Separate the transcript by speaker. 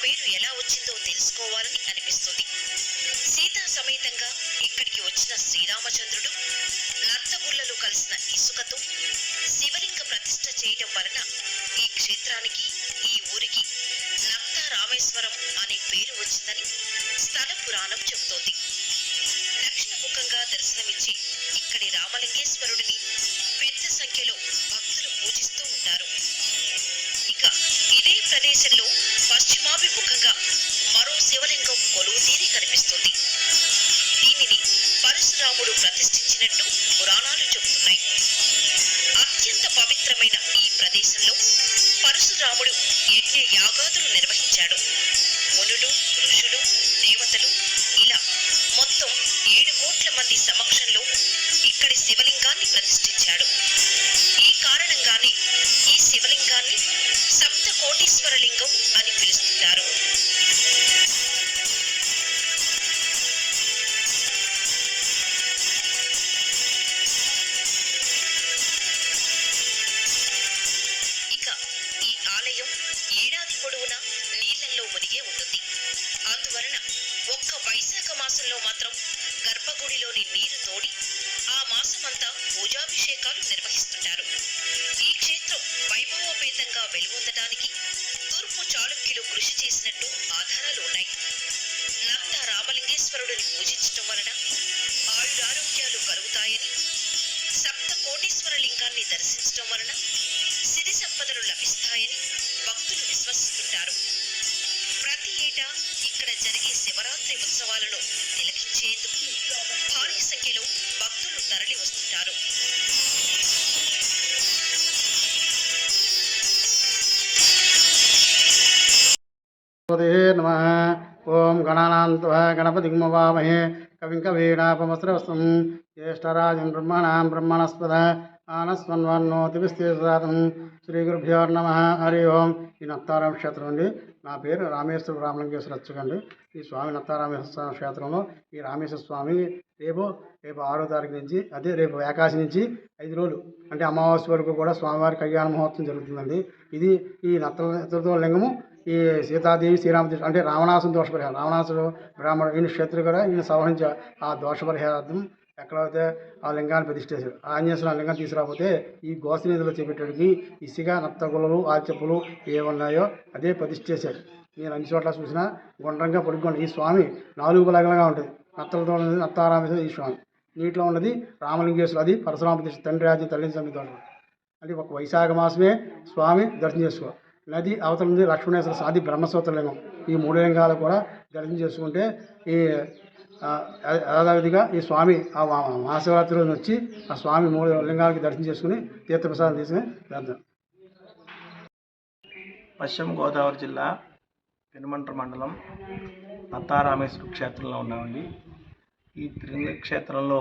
Speaker 1: పేరు ఎలా వచ్చిందో తెలుసుకోవాలని అనిపిస్తుంది. సీతా సమేతంగా ఇక్కడికి వచ్చిన శ్రీరామచంద్రుడు నత్తగుళ్లలో కలిసిన ఇసుకతో శివలింగ ప్రతిష్ఠ చేయడం వలన ఈ క్షేత్రానికి, ఈ ఊరికి నత్త రామేశ్వరం అనే పేరు వచ్చిందని స్థల పురాణం చెబుతోంది. దక్షిణముఖంగా దర్శనమిచ్చి ఇక్కడి రామలింగేశ్వరుడిని పెద్ద సంఖ్యలో భక్తులు పూజిస్తూ ఉంటారు. ఇక ఇదే ప్రదేశంలో పశ్చిమాభిముఖంగా మరో శివలింగం కొలువు తీరి కనిపిస్తుంది. దీనిని పరశురాముడు ప్రతిష్ఠించినట్టు పురాణాలు చెబుతున్నాయి. అత్యంత పవిత్రమైన ఈ ప్రదేశంలో పరశురాముడు యజ్ఞ యాగాదులు నిర్వహించాడు. మునులు, ఋషులు, దేవతలు ఇలా మొత్తం 7 కోట్ల మంది సమక్షంలో ఇక్కడి శివలింగాన్ని ప్రతిష్ఠించాడు. ఈ కారణంగానే ఈ శివలింగాన్ని సప్త కోటీశ్వర లింగం అని పిలుస్తుంటారు. ఇక ఈ ఆలయం ఏడాది పొడవునా నీళ్లలో మునిగే ఉంటుంది. అందువలన ఒక్క వైశాఖ మాసంలో మాత్రం గర్భగుడిలోని నీరు తోడి ఆ మాసమంతా పూజాభిషేకాలు నిర్వహిస్తుంటారు. ఈ క్షేత్రం వైభవోపేతంగా వెలుగొందడానికి తూర్పు చాళుక్యులు కృషి చేసినట్టు ఆధారాలు ఉన్నాయి. నత్త రామలింగేశ్వరుడిని పూజించటం వలన ఆయురారోగ్యాలు కలుగుతాయని, సప్త కోటీశ్వర లింగాన్ని దర్శించటం వలన సిరి సంపదలు లభిస్తాయని భక్తులు విశ్వసిస్తుంటారు. ప్రతి ఏటా ఇక్కడ జరిగే శివరాత్రి ఉత్సవాలను తిలకించేందుకు భారీ సంఖ్యలో భక్తులు తరలి వస్తుంటారు.
Speaker 2: నమః. ఓం గణానాన్త్వా గణపతిం వామహే కవిం కవీనాపమస్రవస్తం జ్యేష్ఠరాజం బ్రహ్మణస్పద ఆనస్వన్వన్నోతిభిస్తేజాతం. శ్రీ గురుభ్యో నమః. హరి ఓం. ఈ నత్తారామ క్షేత్రం అండి. నా పేరు రామేశ్వర రామలింగేశ్వర అచ్చకండి. ఈ స్వామి నత్తారామేశ్వర క్షేత్రంలో ఈ రామేశ్వర స్వామి రేపు 6వ తారీఖు నుంచి, అదే రేపు ఏకాశి నుంచి 5 రోజులు అంటే అమావాస్య వరకు కూడా స్వామివారి కళ్యాణ మహోత్సవం జరుగుతుందండి. ఇది ఈ నత్త లింగము ఈ సీతాదేవి శ్రీరామదేవి అంటే రావణాసుని దోషపరిహారం. రావణాసుడు బ్రాహ్మణుడు ఈయన క్షేత్రుడు కూడా ఈయన సంహరించ ఆ దోషపరిహారార్థం ఎక్కడైతే ఆ లింగాన్ని ప్రతిష్ఠేశారు. ఆంజనేయ లింగం తీసుకురాకపోతే ఈ గోసనీధిలో చేపట్టేటికి ఇసుక, నత్తగులలు, ఆల్చెప్పులు ఏమున్నాయో అదే ప్రతిష్ఠేశారు. నేను అన్ని చోట్ల చూసినా గుండ్రంగా పొడుగుండి ఈ స్వామి 4 బలగలుగా ఉంటుంది. నత్తలతో ఉన్నది నత్తారామేశ్వర ఈ స్వామి. నీటిలో ఉన్నది రామలింగేశ్వరు, అది పరశురామ ప్రతిష్ఠ. తండ్రి రాజ్యం తల్లి సమితి దోషం. అంటే ఒక వైశాఖ మాసమే స్వామి దర్శనం చేసుకో. నది అవతల ఉంది లక్ష్మణేశ్వర సాది బ్రహ్మసూత్ర లింగం. ఈ 3 లింగాలు కూడా దర్శనం చేసుకుంటే ఈ యథావిధిగా ఈ స్వామి ఆ మహాశివరాత్రి రోజున వచ్చి ఆ స్వామి 3 లింగాలకి దర్శనం చేసుకుని తీర్థప్రసాదం తీసుకుని వెళ్తాం.
Speaker 3: పశ్చిమ గోదావరి జిల్లా పెనుమంట్ర మండలం నత్తారామేశ్వర క్షేత్రంలో ఉన్నామండి. ఈ క్షేత్రంలో